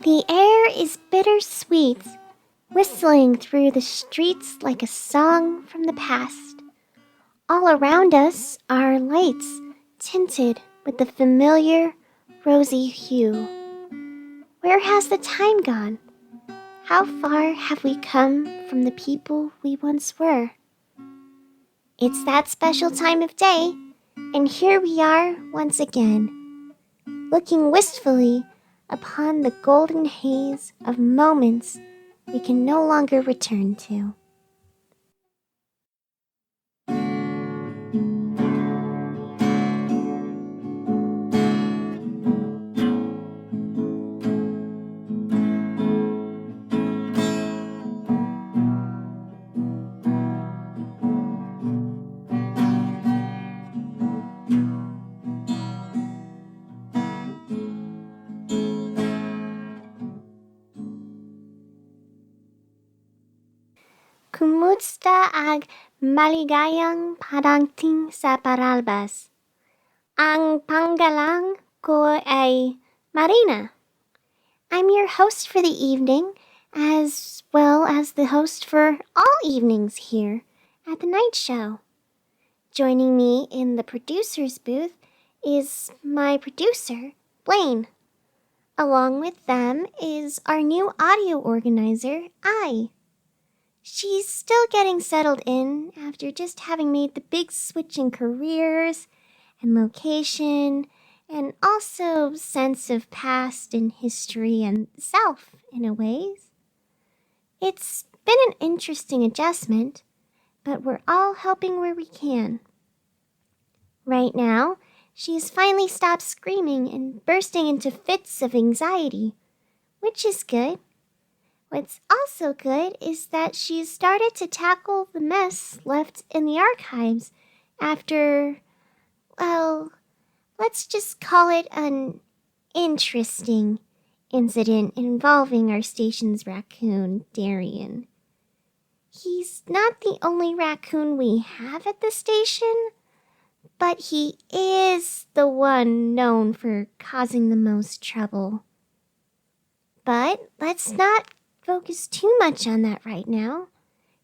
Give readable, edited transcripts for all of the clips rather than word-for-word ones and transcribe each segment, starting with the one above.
The air is bittersweet, whistling through the streets like a song from the past. All around us are lights tinted with the familiar rosy hue. Where has the time gone? How far have we come from the people we once were? It's that special time of day, and here we are once again, looking wistfully upon the golden haze of moments we can no longer return to. Kumusta ang maligayang pagdating sa Paralbas? Ang pangalan ko ay Marina. I'm your host for the evening, as well as the host for all evenings here at the night show. Joining me in the producer's booth is my producer, Blaine. Along with them is our new audio organizer, I. She's still getting settled in after just having made the big switch in careers and location, and also sense of past and history and self in a ways. It's been an interesting adjustment, but we're all helping where we can. Right now, she's finally stopped screaming and bursting into fits of anxiety, which is good. What's also good is that she's started to tackle the mess left in the archives after, well, let's just call it an interesting incident involving our station's raccoon, Darian. He's not the only raccoon we have at the station, but he is the one known for causing the most trouble. But let's not focus too much on that right now.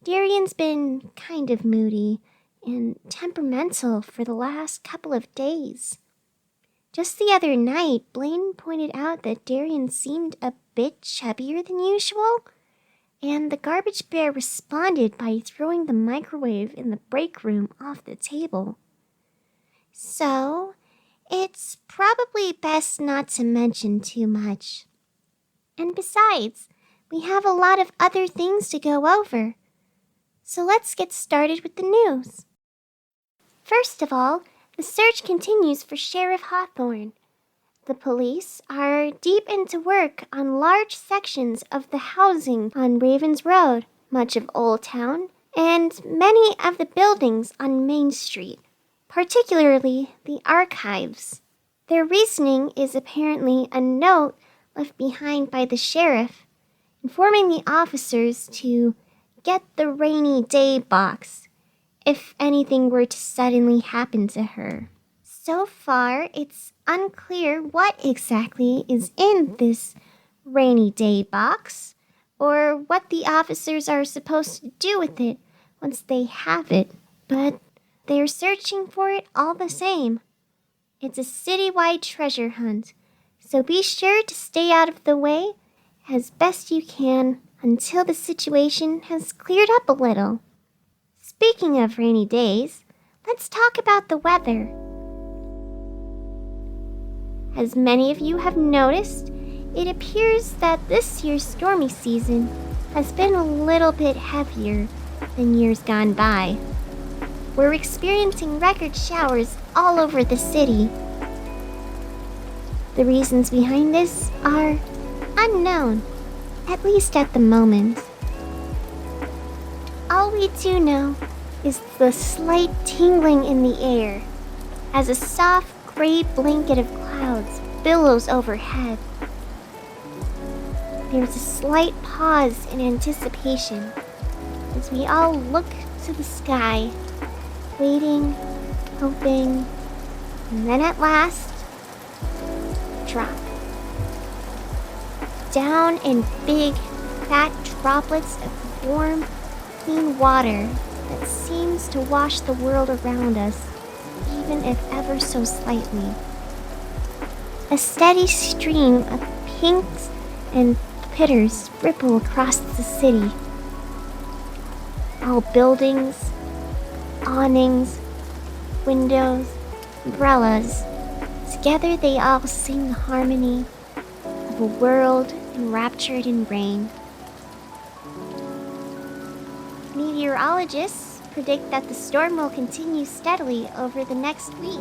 Darian's been kind of moody and temperamental for the last couple of days. Just the other night, Blaine pointed out that Darian seemed a bit chubbier than usual, and the garbage bear responded by throwing the microwave in the break room off the table. So, it's probably best not to mention too much. And besides, we have a lot of other things to go over. So let's get started with the news. First of all, the search continues for Sheriff Hawthorne. The police are deep into work on large sections of the housing on Ravens Road, much of Old Town, and many of the buildings on Main Street, particularly the archives. Their reasoning is apparently a note left behind by the sheriff, informing the officers to get the rainy day box if anything were to suddenly happen to her. So far, it's unclear what exactly is in this rainy day box, or what the officers are supposed to do with it once they have it, but they're searching for it all the same. It's a citywide treasure hunt, so be sure to stay out of the way as best you can until the situation has cleared up a little. Speaking of rainy days, let's talk about the weather. As many of you have noticed, it appears that this year's stormy season has been a little bit heavier than years gone by. We're experiencing record showers all over the city. The reasons behind this are unknown, at least at the moment. All we do know is the slight tingling in the air as a soft gray blanket of clouds billows overhead. There's a slight pause in anticipation as we all look to the sky, waiting, hoping, and then at last, drop. down in big, fat droplets of warm, clean water that seems to wash the world around us, even if ever so slightly. A steady stream of pinks and pitters ripple across the city. All buildings, awnings, windows, umbrellas, together they all sing the harmony of a world enraptured in rain. Meteorologists predict that the storm will continue steadily over the next week,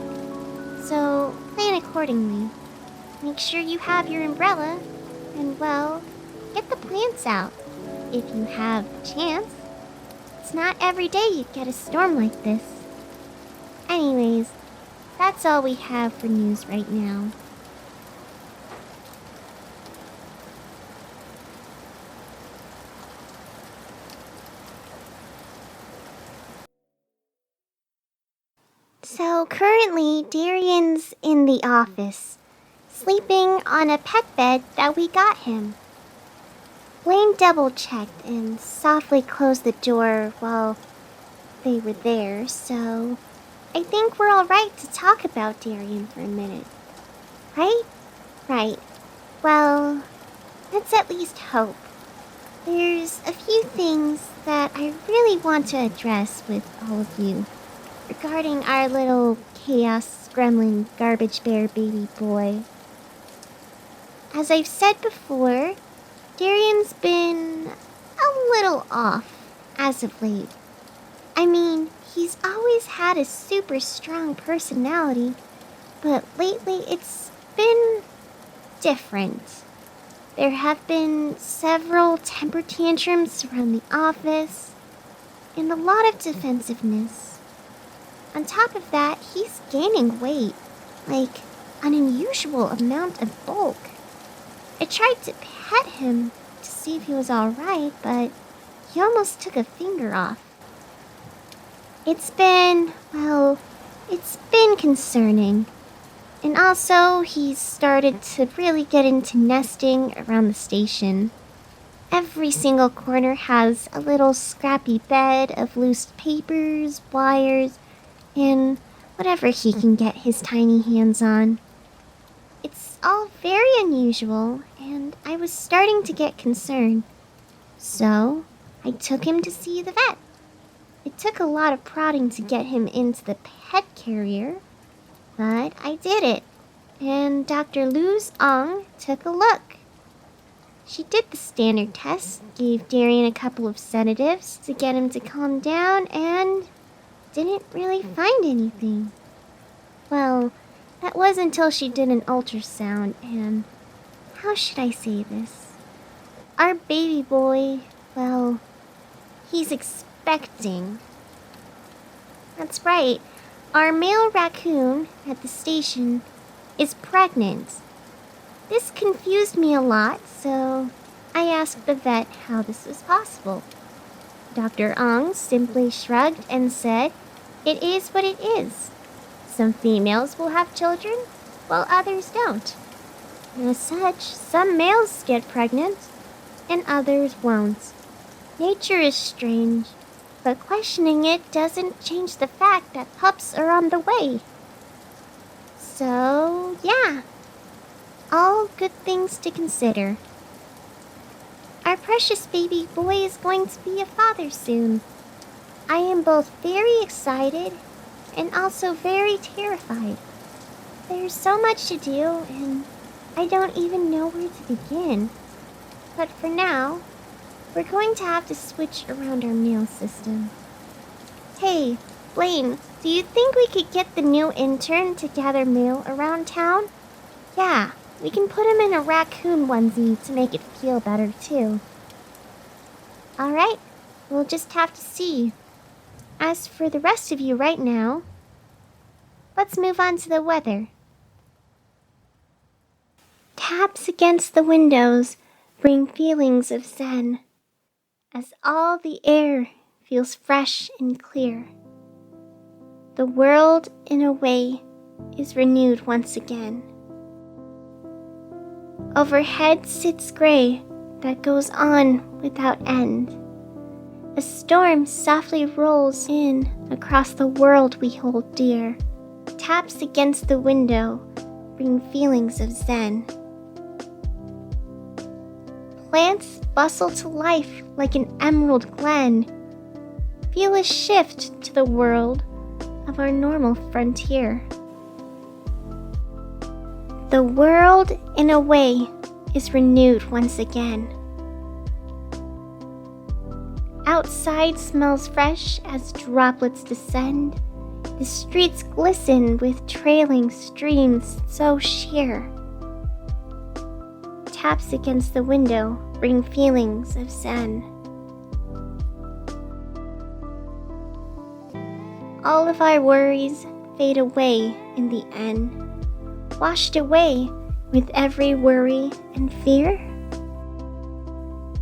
so plan accordingly. Make sure you have your umbrella, and well, get the plants out if you have a chance. It's not every day you get a storm like this. Anyways, that's all we have for news right now. So currently, Darian's in the office, sleeping on a pet bed that we got him. Blaine double-checked and softly closed the door while they were there, so I think we're all right to talk about Darian for a minute. Right? Right. Well, let's at least hope. There's a few things that I really want to address with all of you regarding our little chaos gremlin garbage bear baby boy. As I've said before, Darian's been a little off as of late. I mean, he's always had a super strong personality, but lately it's been different. There have been several temper tantrums around the office, and a lot of defensiveness. On top of that, he's gaining weight, like an unusual amount of bulk. I tried to pet him to see if he was alright, but he almost took a finger off. It's been concerning. And also, he's started to really get into nesting around the station. Every single corner has a little scrappy bed of loose papers, wires, and whatever he can get his tiny hands on. It's all very unusual, and I was starting to get concerned. So, I took him to see the vet. It took a lot of prodding to get him into the pet carrier, but I did it, and Dr. Luz Ong took a look. She did the standard test, gave Darian a couple of sedatives to get him to calm down, and didn't really find anything. Well, that was until she did an ultrasound, and how should I say this? Our baby boy, well, he's expecting. That's right. Our male raccoon at the station is pregnant. This confused me a lot, so I asked the vet how this was possible. Dr. Ong simply shrugged and said, "It is what it is. Some females will have children, while others don't. As such, some males get pregnant, and others won't. Nature is strange, but questioning it doesn't change the fact that pups are on the way." So, yeah. All good things to consider. Our precious baby boy is going to be a father soon. I am both very excited and also very terrified. There's so much to do, and I don't even know where to begin. But for now, we're going to have to switch around our mail system. Hey, Blaine, do you think we could get the new intern to gather mail around town? Yeah, we can put him in a raccoon onesie to make it feel better, too. Alright, we'll just have to see. As for the rest of you right now, let's move on to the weather. Taps against the windows bring feelings of zen, as all the air feels fresh and clear. The world, in a way, is renewed once again. Overhead sits gray that goes on without end. A storm softly rolls in across the world we hold dear. Taps against the window, bring feelings of zen. Plants bustle to life like an emerald glen. Feel a shift to the world of our normal frontier. The world, in a way, is renewed once again. Outside smells fresh as droplets descend. The streets glisten with trailing streams so sheer. Taps against the window bring feelings of zen. All of our worries fade away in the end, washed away with every worry and fear.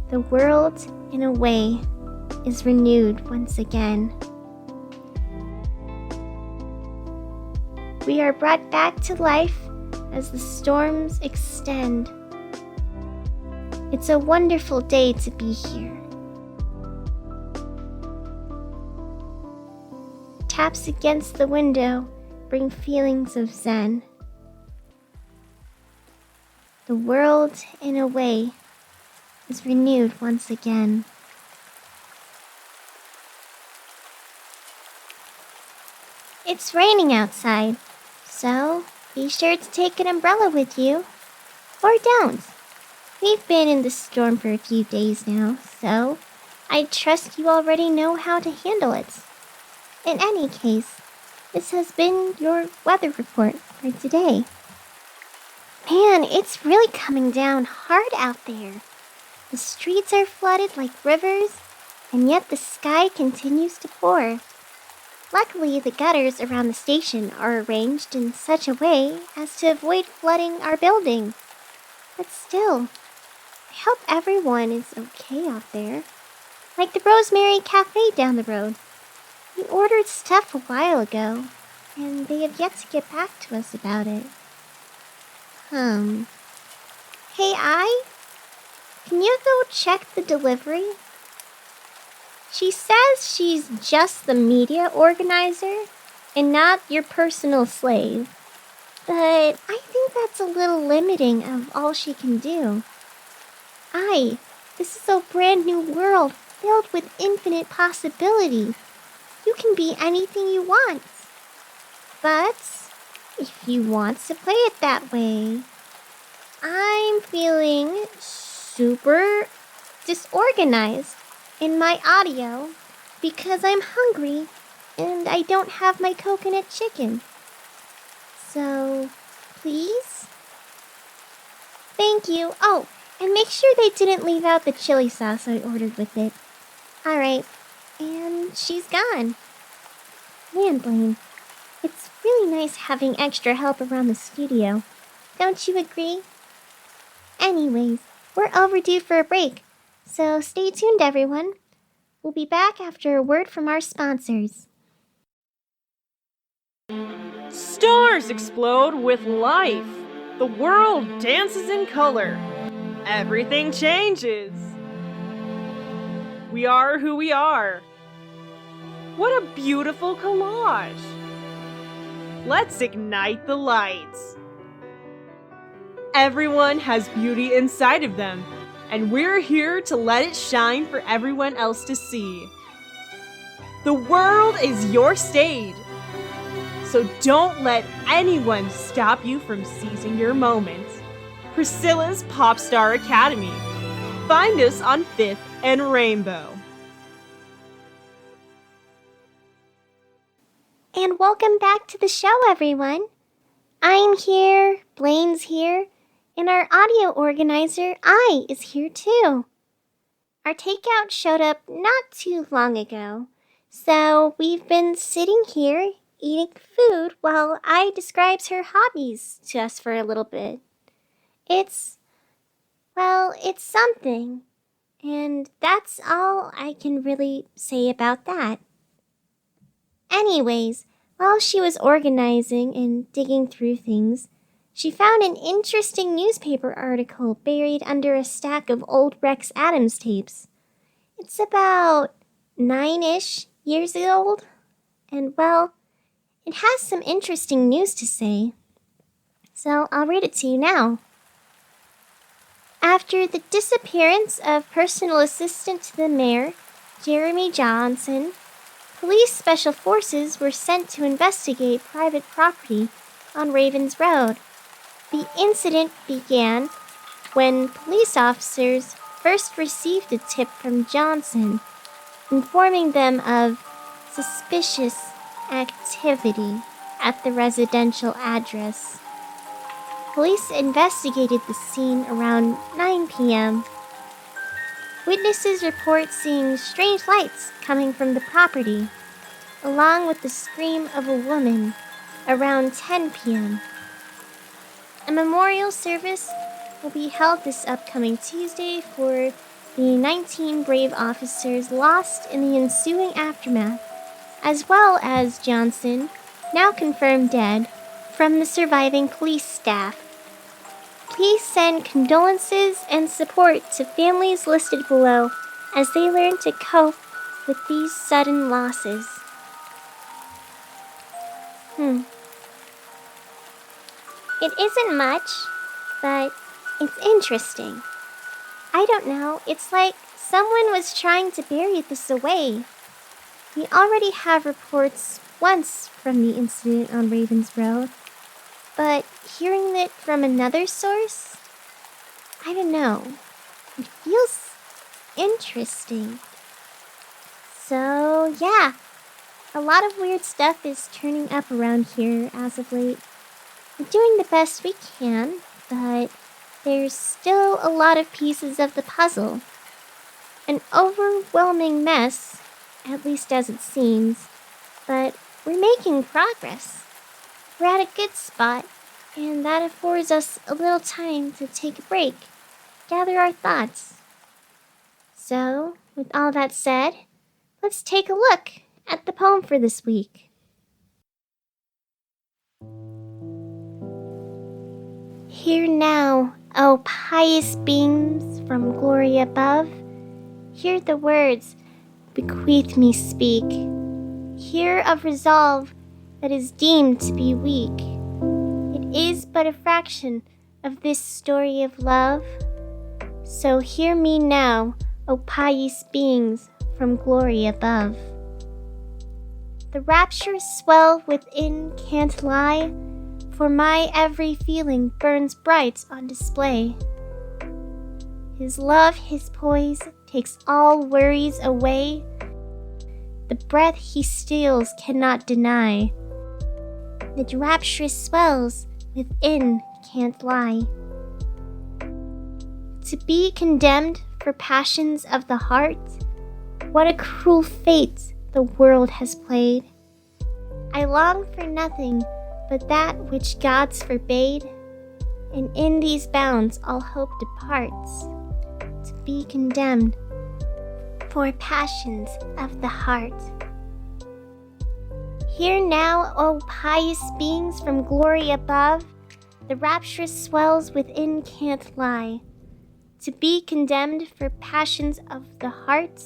The world, in a way, is renewed once again. We are brought back to life as the storms extend. It's a wonderful day to be here. Taps against the window bring feelings of zen. The world, in a way, is renewed once again. It's raining outside, so be sure to take an umbrella with you. Or don't. We've been in the storm for a few days now, so I trust you already know how to handle it. In any case, this has been your weather report for today. Man, it's really coming down hard out there. The streets are flooded like rivers, and yet the sky continues to pour. Luckily, the gutters around the station are arranged in such a way as to avoid flooding our building. But still, I hope everyone is okay out there. Like the Rosemary Cafe down the road. We ordered stuff a while ago, and they have yet to get back to us about it. Hey, can you go check the delivery? She says she's just the media organizer and not your personal slave. But I think that's a little limiting of all she can do. This is a brand new world filled with infinite possibilities. You can be anything you want. But if you want to play it that way, I'm feeling super disorganized in my audio because I'm hungry and I don't have my coconut chicken. So, please? Thank you. Oh, and make sure they didn't leave out the chili sauce I ordered with it. Alright, and she's gone. Man, Blaine, it's really nice having extra help around the studio. Don't you agree? Anyways, we're overdue for a break, so stay tuned, everyone. We'll be back after a word from our sponsors. Stars explode with life. The world dances in color. Everything changes. We are who we are. What a beautiful collage. Let's ignite the lights. Everyone has beauty inside of them, and we're here to let it shine for everyone else to see. The world is your stage, so don't let anyone stop you from seizing your moment. Priscilla's Pop Star Academy. Find us on 5th and Rainbow. And welcome back to the show, everyone. I'm here, Blaine's here, and our audio organizer, is here too. Our takeout showed up not too long ago, so we've been sitting here eating food while describes her hobbies to us for a little bit. It's something, and that's all I can really say about that. Anyways, while she was organizing and digging through things, She found an interesting newspaper article buried under a stack of old Rex Adams tapes. It's about 9-ish years old, and well, it has some interesting news to say. So I'll read it to you now. After the disappearance of personal assistant to the mayor, Jeremy Johnson, police special forces were sent to investigate private property on Ravens Road. The incident began when police officers first received a tip from Johnson, informing them of suspicious activity at the residential address. Police investigated the scene around 9 p.m. Witnesses report seeing strange lights coming from the property, along with the scream of a woman around 10 p.m. A memorial service will be held this upcoming Tuesday for the 19 brave officers lost in the ensuing aftermath, as well as Johnson, now confirmed dead, from the surviving police staff. Please send condolences and support to families listed below as they learn to cope with these sudden losses. It isn't much, but it's interesting. I don't know, it's like someone was trying to bury this away. We already have reports once from the incident on Ravens Road, but hearing it from another source, I don't know. It feels interesting. So, yeah, a lot of weird stuff is turning up around here as of late. We're doing the best we can, but there's still a lot of pieces of the puzzle. An overwhelming mess, at least as it seems, but we're making progress. We're at a good spot, and that affords us a little time to take a break, gather our thoughts. So, with all that said, let's take a look at the poem for this week. Hear now, O pious beings from glory above, hear the words bequeath me speak. Hear of resolve that is deemed to be weak. It is but a fraction of this story of love. So hear me now, O pious beings from glory above. The rapturous swell within can't lie, for my every feeling burns bright on display. His love, his poise, takes all worries away. The breath he steals cannot deny. The rapturous swells within can't lie. To be condemned for passions of the heart, what a cruel fate the world has played. I long for nothing but that which gods forbade, and in these bounds all hope departs. To be condemned for passions of the heart. Hear now, O pious beings from glory above, the rapturous swells within can't lie. To be condemned for passions of the heart,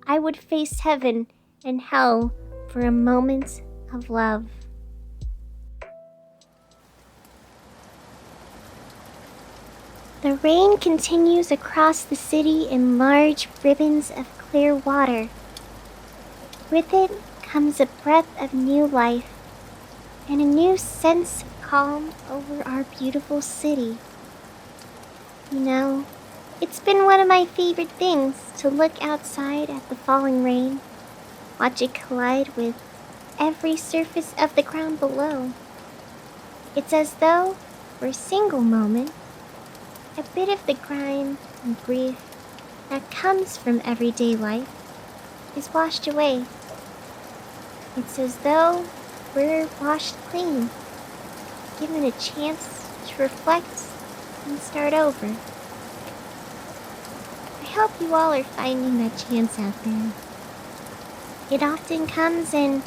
I would face heaven and hell for a moment of love. The rain continues across the city in large ribbons of clear water. With it comes a breath of new life and a new sense of calm over our beautiful city. You know, it's been one of my favorite things to look outside at the falling rain, watch it collide with every surface of the ground below. It's as though, for a single moment, a bit of the grime and grief that comes from everyday life is washed away. It's as though we're washed clean, given a chance to reflect and start over. I hope you all are finding that chance out there. It often comes in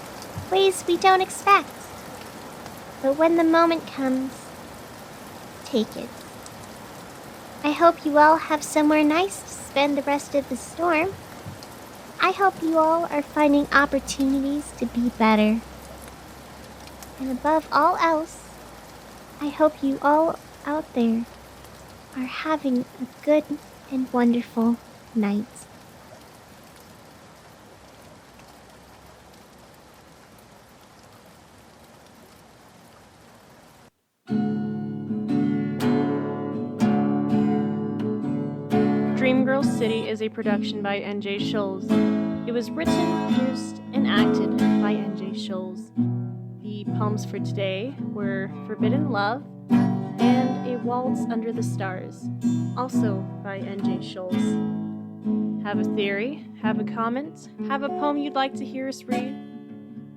ways we don't expect, but when the moment comes, take it. I hope you all have somewhere nice to spend the rest of the storm. I hope you all are finding opportunities to be better. And above all else, I hope you all out there are having a good and wonderful night. Dreamgirl City is a production by N.J. Schulze. It was written, produced, and acted by N.J. Schulze. The poems for today were Forbidden Love and A Waltz Under the Stars, also by N.J. Schulze. Have a theory? Have a comment? Have a poem you'd like to hear us read?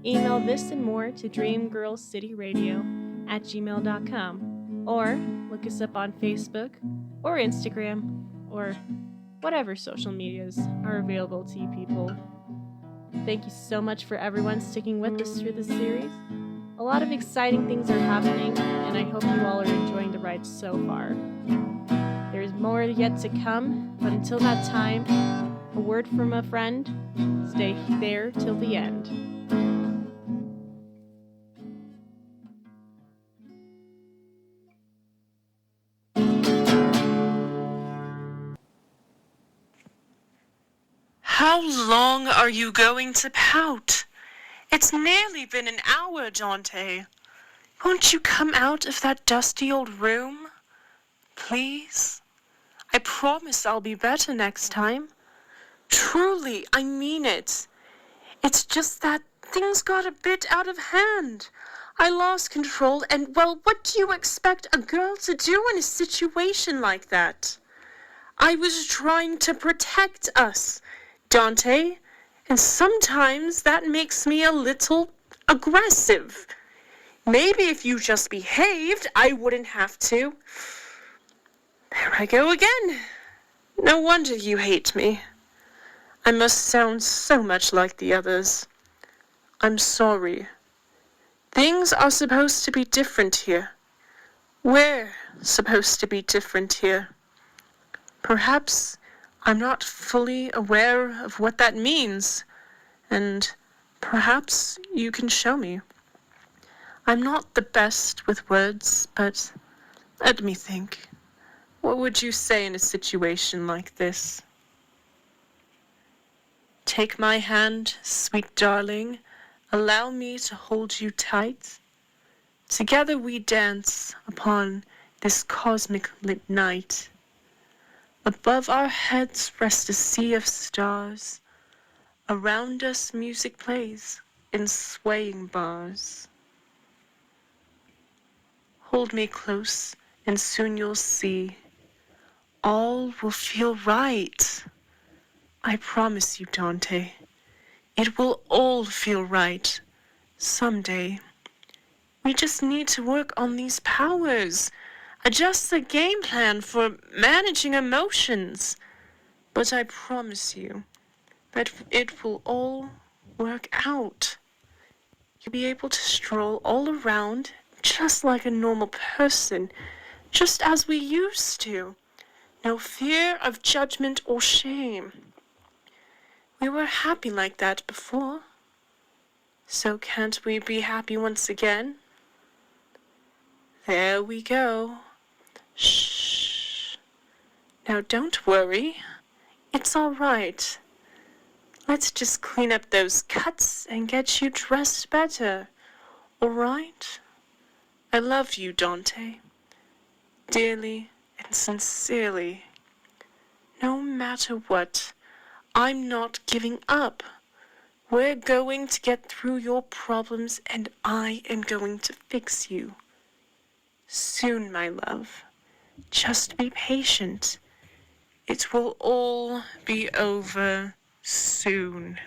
Email this and more to dreamgirlcityradio@gmail.com, or look us up on Facebook or Instagram or whatever social medias are available to you people. Thank you so much for everyone sticking with us through this series. A lot of exciting things are happening, and I hope you all are enjoying the ride so far. There is more yet to come, but until that time, a word from a friend, stay there till the end. How long are you going to pout? It's nearly been an hour, Dante. Won't you come out of that dusty old room? Please? I promise I'll be better next time. Truly, I mean it. It's just that things got a bit out of hand. I lost control, and, well, what do you expect a girl to do in a situation like that? I was trying to protect us, Dante, and sometimes that makes me a little aggressive. Maybe if you just behaved, I wouldn't have to. There I go again. No wonder you hate me. I must sound so much like the others. I'm sorry. Things are supposed to be different here. We're supposed to be different here. Perhaps I'm not fully aware of what that means, and perhaps you can show me. I'm not the best with words, but let me think. What would you say in a situation like this? Take my hand, sweet darling. Allow me to hold you tight. Together we dance upon this cosmic lit night. Above our heads rests a sea of stars. Around us music plays in swaying bars. Hold me close and soon you'll see. All will feel right. I promise you, Dante. It will all feel right someday. We just need to work on these powers. Adjust the game plan for managing emotions. But I promise you that it will all work out. You'll be able to stroll all around just like a normal person, just as we used to. No fear of judgment or shame. We were happy like that before. So can't we be happy once again? There we go. Shh. Now don't worry. It's all right. Let's just clean up those cuts and get you dressed better. All right? I love you, Dante. Dearly and sincerely. No matter what, I'm not giving up. We're going to get through your problems, and I am going to fix you. Soon, my love. Just be patient. It will all be over soon.